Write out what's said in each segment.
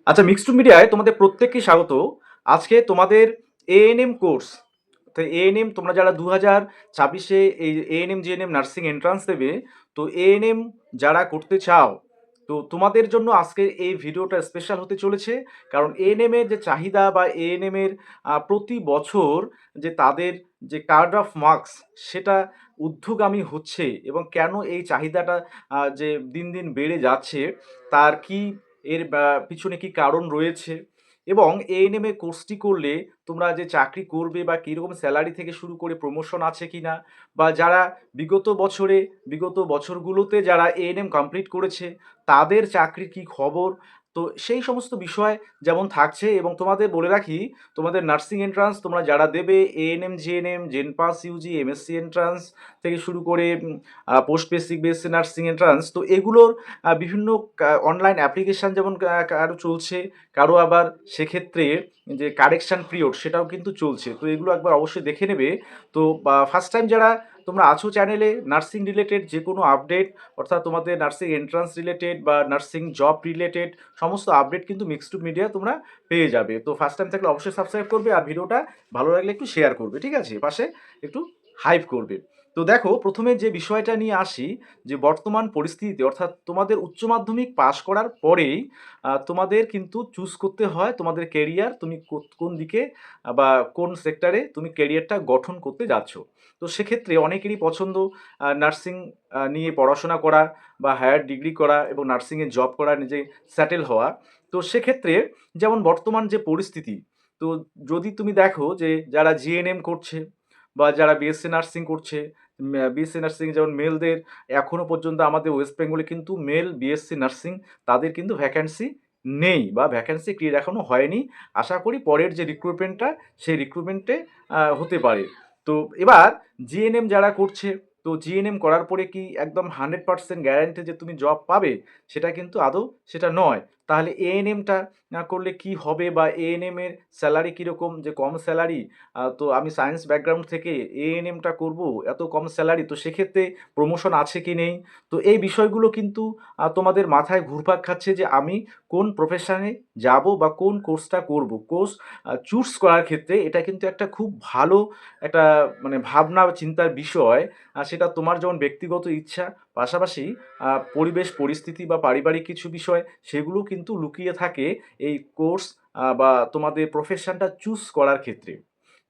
আচ্ছা, মিক্সড মিডিয়ায় তোমাদের প্রত্যেককে স্বাগত। আজকে তোমাদের এএনএম কোর্স, তো এএনএম তোমরা যারা 2026-এ এই এএনএম জিএনএম নার্সিং এন্ট্রান্স দেবে, তো এএনএম যারা করতে চাও, তো তোমাদের জন্য আজকে এই ভিডিওটা স্পেশাল হতে চলেছে। কারণ এএনএম এর যে চাহিদা বা এএনএম এর প্রতি বছর যে তাদের যে কার্ড অফ মার্কস সেটা ঊর্ধ্বগামী হচ্ছে, এবং কেন এই চাহিদাটা যে দিন দিন বেড়ে যাচ্ছে, তার কি এর পিছনে কি কারণ রয়েছে, এবং এএনএম এ কোর্সটি করলে তোমরা যে চাকরি করবে বা কীরকম স্যালারি থেকে শুরু করে প্রমোশন আছে কি না, বা যারা বিগত বছরগুলোতে যারা এএনএম কমপ্লিট করেছে তাদের চাকরির কী খবর, তো সেই সমস্ত বিষয় যেমন থাকছে। এবং তোমাদের বলে রাখি, তোমাদের নার্সিং এন্ট্রান্স তোমরা যারা দেবে, ANM GNM জেনপাস Yuji MSc entrance থেকে শুরু করে post basic BSc nursing entrance, তো এগুলোর বিভিন্ন অনলাইন অ্যাপ্লিকেশান যেমন কারো চলছে, কারো আবার সেক্ষেত্রে যে কারেকশান পিরিয়ড সেটাও কিন্তু চলছে। তো এগুলো একবার অবশ্যই দেখে নেবে। তো ফার্স্ট টাইম যারা তোমরা আছো চ্যানেলে, নার্সিং রিলেটেড যে কোনো আপডেট, অর্থাৎ তোমাদের নার্সিং এন্ট্রান্স রিলেটেড বা নার্সিং জব রিলেটেড সমস্ত আপডেট কিন্তু মিক্সড মিডিয়া তোমরা পেয়ে যাবে। তো ফার্স্ট টাইম থাকলে অবশ্যই সাবস্ক্রাইব করবে, আর ভিডিওটা ভালো লাগলে একটু শেয়ার করবে, ঠিক আছে, পাশে একটু হাইপ করবে। তো দেখো, প্রথমে যে বিষয়টা নিয়ে আসি, যে বর্তমান পরিস্থিতিতে অর্থাৎ তোমাদের উচ্চ মাধ্যমিক পাশ করার পরেই তোমাদের কিন্তু চুজ করতে হয় তোমাদের কেরিয়ার, তুমি কোন দিকে বা কোন সেক্টরে তুমি কেরিয়ারটা গঠন করতে যাচ্ছ। তো সেক্ষেত্রে অনেকেরই পছন্দ নার্সিং নিয়ে পড়াশোনা করা বা হায়ার ডিগ্রি করা এবং নার্সিংয়ে জব করা, নিজে সেটেল হওয়া। তো সেক্ষেত্রে যেমন বর্তমান যে পরিস্থিতি, তো যদি তুমি দেখো যে যারা জিএনএম করছে বা যারা বিএসসি নার্সিং করছে, বিএসসি নার্সিং যেমন মেলদের এখনও পর্যন্ত আমাদের ওয়েস্ট বেঙ্গলে কিন্তু মেল বিএসসি নার্সিং তাদের কিন্তু ভ্যাকেন্সি নেই বা ভ্যাকেন্সি ক্লিয়ার এখনও হয়নি। আশা করি পরের যে রিক্রুটমেন্টটা সেই রিক্রুটমেন্টে হতে পারে। তো এবার জিএনএম যারা করছে, তো জিএনএম করার পরে কি একদম 100% গ্যারান্টি যে তুমি জব পাবে, সেটা কিন্তু আদৌ সেটা নয়। তাহলে এএনএমটা করলে কি হবে, বা এএনএম এর স্যালারি কীরকম, যে কম স্যালারি, তো আমি সায়েন্স ব্যাকগ্রাউন্ড থেকে এএনএমটা করব, এত কম স্যালারি, তো সেক্ষেত্রে প্রমোশন আছে কি নেই। তো এই বিষয়গুলো কিন্তু তোমাদের মাথায় ঘুরপাক খাচ্ছে যে আমি কোন প্রফেশনে যাব বা কোন কোর্সটা করব। কোর্স চুজ করার ক্ষেত্রে এটা কিন্তু একটা খুব ভালো একটা মানে ভাবনা বা চিন্তার বিষয়। সেটা তোমার যেমন ব্যক্তিগত ইচ্ছা, পাশাপাশি পরিবেশ পরিস্থিতি বা পারিবারিক কিছু বিষয় সেগুলো কিন্তু লুকিয়ে থাকে এই কোর্স বা তোমাদের প্রফেশনটা চুজ করার ক্ষেত্রে।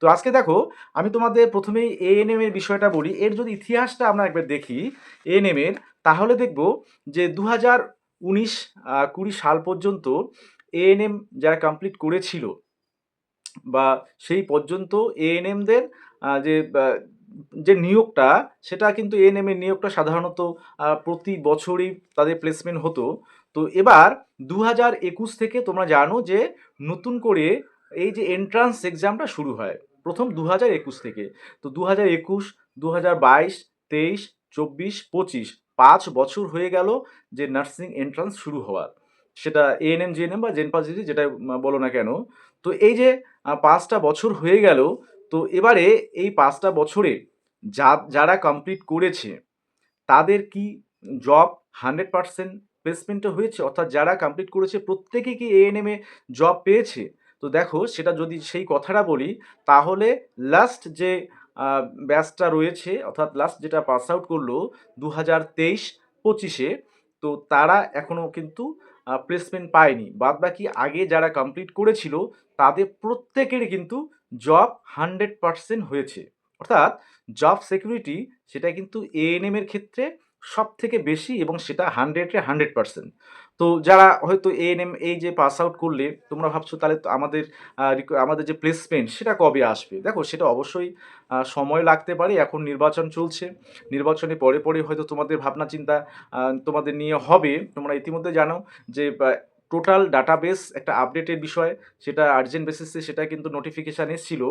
তো আজকে দেখো, আমি তোমাদের প্রথমেই এএনএম এর বিষয়টা বলি। এর যদি ইতিহাসটা আমরা একবার দেখি এএনএম এর, তাহলে দেখব যে 2019 20 সাল পর্যন্ত এএনএম যারা কমপ্লিট করেছিল বা সেই পর্যন্ত এএনএমদের যে যে নিয়োগটা, সেটা কিন্তু এএনএম এর নিয়োগটা সাধারণত প্রতি বছরই তাদের প্লেসমেন্ট হতো। তো এবার 2021 থেকে তোমরা জানো যে নতুন করে এই যে এন্ট্রান্স এক্সামটা শুরু হয় প্রথম 2021 থেকে। তো 2021, 2022, 23, 24, 25, 5 বছর হয়ে গেল যে নার্সিং এন্ট্রান্স শুরু হওয়ার, সেটা এএনএম জিএনএম বা জেনপাস জিজি যেটা বলো না কেন। তো এই যে 5টা বছর হয়ে গেল, তো এবারে এই 5টা বছরে যারা কমপ্লিট করেছে তাদের কি জব 100% প্লেসমেন্টে হয়েছে, অর্থাৎ যারা কমপ্লিট করেছে প্রত্যেকে কি এএনএম এ জব পেয়েছে। তো দেখো, সেটা যদি সেই কথাটা বলি, তাহলে লাস্ট যে ব্যাচটা রয়েছে, অর্থাৎ লাস্ট যেটা পাস আউট করলো 2023-25-এ, তো তারা এখনও কিন্তু প্লেসমেন্ট পায়নি। বাদ বাকি আগে যারা কমপ্লিট করেছিল তাদের প্রত্যেকেরই কিন্তু জব 100% হয়েছে। অর্থাৎ জব সিকিউরিটি সেটা কিন্তু এএনএম এর ক্ষেত্রে সব থেকে বেশি, এবং সেটা 100-এ 100%। তো যারা হয়তো এএনএম এই যে পাস আউট করলে তোমরা ভাবছো তাহলে তো আমাদের যে প্লেসমেন্ট সেটা কবে আসবে, দেখো সেটা অবশ্যই সময় লাগতে পারে। এখন নির্বাচন চলছে, নির্বাচনে পরে পরে হয়তো তোমাদের ভাবনা চিন্তা তোমাদের নিয়ে হবে। তোমরা ইতিমধ্যে জানো যে টোটাল ডাটাবেস একটা আপডেটের বিষয়, সেটা আর্জেন্ট বেসিসে সেটা কিন্তু নোটিফিকেশান এসেছিল।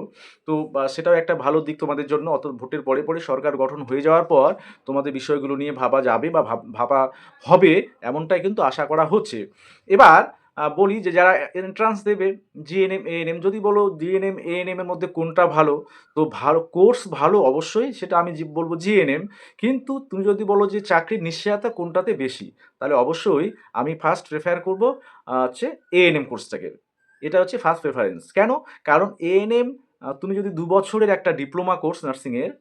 তো সেটাও একটা ভালো দিক তোমাদের জন্য। অত ভোটের পরে পরে সরকার গঠন হয়ে যাওয়ার পর তোমাদের বিষয়গুলো নিয়ে ভাবা যাবে বা ভাবা হবে, এমনটাই কিন্তু আশা করা হচ্ছে। এবার বলি যে যারা এন্ট্রান্স দেবে জিএনএম এএনএম, যদি বলো জিএনএম এএনএম এর মধ্যে কোনটা ভালো, তো ভালো কোর্স ভালো অবশ্যই সেটা আমি বলবো জিএনএম। কিন্তু তুমি যদি বলো যে চাকরির নিশ্চয়তা কোনটাতে বেশি, তাহলে অবশ্যই আমি ফার্স্ট প্রেফার করবো হচ্ছে এএনএম কোর্সটাকে। এটা হচ্ছে ফার্স্ট প্রেফারেন্স। কেন? কারণ এএনএম তুমি যদি ২ বছরের একটা ডিপ্লোমা কোর্স নার্সিংয়ের,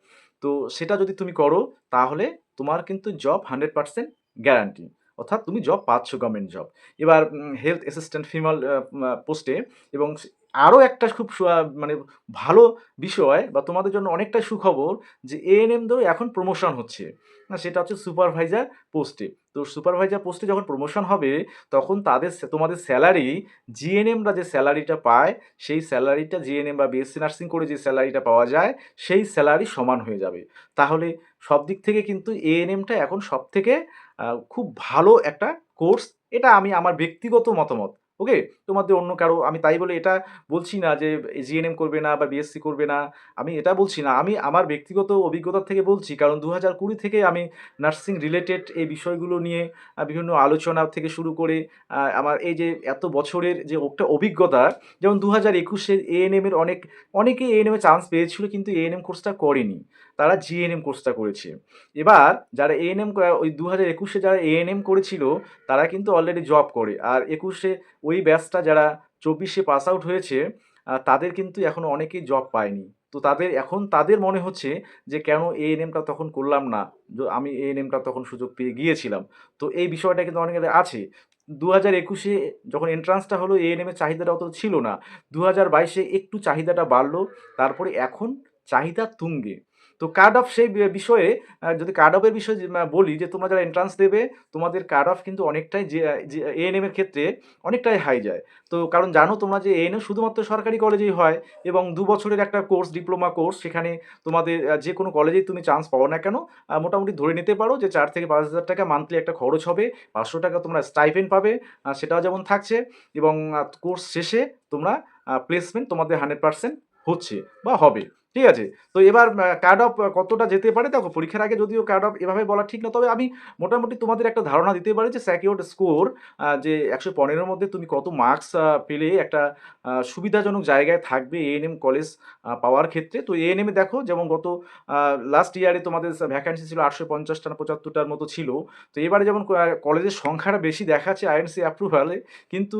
তো সেটা যদি তুমি করো তাহলে তোমার কিন্তু জব 100% গ্যারান্টি, অর্থাৎ তুমি জব পাচ্ছ, গভর্নমেন্ট জব। এবার হেলথ অ্যাসিস্ট্যান্ট ফিমেল পোস্টে, এবং আরও একটা খুব মানে ভালো বিষয় বা তোমাদের জন্য অনেকটা সুখবর, যে এএনএমদেরও এখন প্রমোশন হচ্ছে। সেটা হচ্ছে সুপারভাইজার পোস্টে। তো সুপারভাইজার পোস্টে যখন প্রমোশন হবে, তখন তোমাদের স্যালারি, জিএনএমরা যে স্যালারিটা পায়, সেই স্যালারিটা জিএনএম বা বিএসসি নার্সিং করে যে স্যালারিটা পাওয়া যায়, সেই স্যালারি সমান হয়ে যাবে। তাহলে সব দিক থেকে কিন্তু এএনএমটা এখন সব থেকে খুব ভালো একটা কোর্স। এটা আমি আমার ব্যক্তিগত মতামত। ওকে? তোমাদের অন্য কারো, আমি তাই বলে এটা বলছি না যে জিএনএম করবে না বা বিএসসি করবে না। আমি এটা বলছি না। আমি আমার ব্যক্তিগত অভিজ্ঞতা থেকে বলছি, কারণ ২০২০ থেকে আমি নার্সিং রিলেটেড এই বিষয়গুলো নিয়ে বিভিন্ন আলোচনা থেকে শুরু করে আমার এই যে এত বছরের যে একটা অভিজ্ঞতা, যেমন ২০২১-এ এএনএম এর অনেকেই এএনএম এ চান্স পেয়েছিল কিন্তু এএনএম কোর্সটা করেনি। তারা জিএনএম কোর্সটা করেছে। এবার যারা এএনএম ওই ২০২১-এ যারা এএনএম করেছিল, তারা কিন্তু অলরেডি জব করে। আর ২১-এ ওই ব্যাচটা যারা ২৪-এ পাস আউট হয়েছে, তাদের কিন্তু এখনো অনেকেই জব পায়নি। তো তাদের মনে হচ্ছে যে কেন এএনএমটা তখন করলাম না? আমি এএনএমটা তখন সুযোগ পেয়ে গিয়েছিলাম। তো এই বিষয়টা কিন্তু অনেকের আছে। ২০২১-এ যখন এন্ট্রান্সটা হলো, এএনএম এর চাহিদাটা অত ছিল না। ২০২২-এ একটু চাহিদাটা বাড়লো। তারপরে এখন চাহিদা তুঙ্গে। তো কাট অফ সেই বিষয়ে, যদি কাট অফের বিষয়ে বলি, যে তোমরা যারা এন্ট্রান্স দেবে, তোমাদের কাট অফ কিন্তু অনেকটাই যে এএনএম এর ক্ষেত্রে অনেকটাই হাই যায়। তো কারণ জানো তোমরা যে এএনএম শুধুমাত্র সরকারি কলেজেই হয়, এবং ২ বছরের একটা কোর্স, ডিপ্লোমা কোর্স। সেখানে তোমাদের যে কোনো কলেজেই তুমি চান্স পাও না কেন, মোটামুটি ধরে নিতে পারো যে ৪ থেকে ৫,০০০ টাকা মান্থলি একটা খরচ হবে। ৫০০ টাকা তোমরা স্টাইপেন্ড পাবে, সেটাও যেমন থাকছে। এবং কোর্স শেষে তোমরা প্লেসমেন্ট তোমাদের 100% হচ্ছে বা হবে। ঠিক আছে? তো এবার কাট অফ কতটা যেতে পারে, দেখো পরীক্ষার আগে যদিও কাট অফ এভাবে বলা ঠিক না, তবে আমি মোটামুটি তোমাদের একটা ধারণা দিতে পারি যে সিকিউরড স্কোর, যে ১১৫ এর মধ্যে তুমি কত মার্কস পেলে একটা সুবিধাজনক জায়গায় থাকবে এএনএম কলেজ পাওয়ার ক্ষেত্রে। তো এএনএম এ দেখো, যেমন গত লাস্ট ইয়ারে তোমাদের ভ্যাকান্সি ছিল ৮৫০টা না ৭৫টার মতো ছিল। তো এবারে যেমন কলেজের সংখ্যাটা বেশি দেখাচ্ছে আইএনসি অ্যাপ্রুভালে, কিন্তু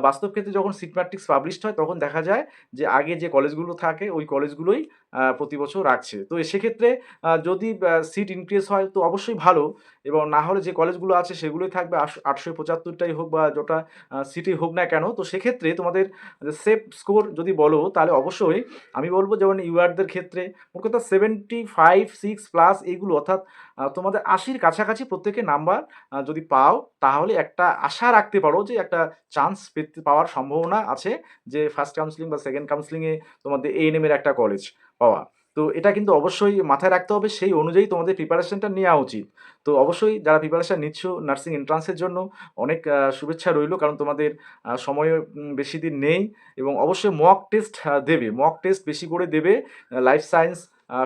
বাস্তব ক্ষেত্রে যখন সিট ম্যাট্রিক্স পাবলিশড হয়, তখন দেখা যায় যে আগে যে কলেজগুলো থাকে ওই কলেজগুলোই প্রতি বছর রাখছে। তো সেক্ষেত্রে যদি সিট ইনক্রিজ হয় তো অবশ্যই ভালো, এবং না হলে যে কলেজগুলো আছে সেগুলোই থাকবে। ৮৭৫টাই হোক বা যটা সিটই হোক না কেন, তো সেক্ষেত্রে তোমাদের সেফ স্কোর যদি বলো, তাহলে অবশ্যই আমি বলবো, যেমন ইউআরদের ক্ষেত্রে মোট কথা 75 6 প্লাস এইগুলো, অর্থাৎ তোমাদের ৮০-র কাছাকাছি প্রত্যেকের নাম্বার যদি পাও, তাহলে একটা আশা রাখতে পারো যে একটা চান্স পাওয়ার সম্ভাবনা আছে, যে ফার্স্ট কাউন্সেলিং বা সেকেন্ড কাউন্সেলিংয়ে তোমাদের এএনএম এর একটা কলেজ পাওয়া। তো এটা কিন্তু অবশ্যই মাথায় রাখতে হবে, সেই অনুযায়ী তোমাদের প্রিপারেশনটা নেওয়া উচিত। তো অবশ্যই যারা প্রিপারেশন নিচ্ছ নার্সিং এন্ট্রান্সের জন্য, অনেক শুভেচ্ছা রইলো, কারণ তোমাদের সময় বেশি দিন নেই। এবং অবশ্যই মক টেস্ট দেবে, মক টেস্ট বেশি করে দেবে। লাইফ সায়েন্স,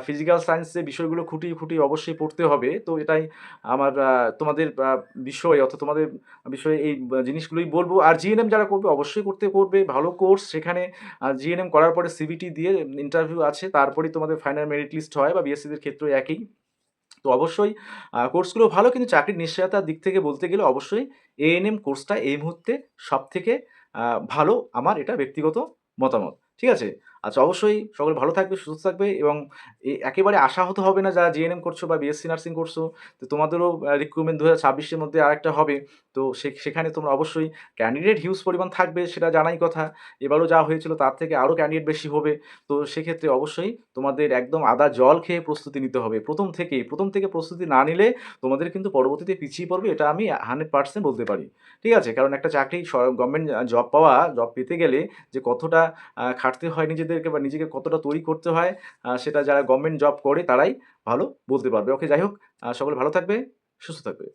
ফিজিক্যাল সায়েন্সে বিষয়গুলো খুঁটিয়ে খুঁটিয়ে অবশ্যই পড়তে হবে। তো এটাই আমার তোমাদের বিষয়, অর্থাৎ তোমাদের বিষয়ে এই জিনিসগুলোই বলবো। আর জিএনএম যারা করবে অবশ্যই করবে, ভালো কোর্স। সেখানে জিএনএম করার পরে সিবিটি দিয়ে ইন্টারভিউ আছে, তারপরেই তোমাদের ফাইনাল মেরিট লিস্ট হয়, বা বিএসসিদের ক্ষেত্রেও একই। তো অবশ্যই কোর্সগুলো ভালো, কিন্তু চাকরির নিশ্চয়তার দিক থেকে বলতে গেলে অবশ্যই এএনএম কোর্সটা এই মুহূর্তে সবথেকে ভালো, আমার এটা ব্যক্তিগত মতামত। ঠিক আছে? আচ্ছা, অবশ্যই সকলে ভালো থাকবে, সুস্থ থাকবে, এবং একেবারে আশাহত হবে না যারা জিএনএম করছো বা বিএসসি নার্সিং করছো। তো তোমাদেরও রিক্রুটমেন্ট ২০২৬-এর মধ্যে আরেকটা হবে। তো সেখানে তোমরা অবশ্যই ক্যান্ডিডেট হিউজ পরিমাণ থাকবে, সেটা জানাই কথা। এবারও যা হয়েছিল তার থেকে আরও ক্যান্ডিডেট বেশি হবে। তো সেক্ষেত্রে অবশ্যই তোমাদের একদম আদা জল খেয়ে প্রস্তুতি নিতে হবে প্রথম থেকে প্রস্তুতি না নিলে তোমাদের কিন্তু পরবর্তীতে পিছিয়ে পড়বে, এটা আমি 100% বলতে পারি। ঠিক আছে? কারণ একটা চাকরি গভর্নমেন্ট জব পেতে গেলে যে কতটা খাটতে হয় নিজেদেরকে, বা নিজেকে কতটা তৈরি করতে হয়, সেটা যারা গভর্নমেন্ট জব করে তারাই ভালো বলতে পারবে। ওকে, যাই হোক, সকলে ভালো থাকবে, সুস্থ থাকবে।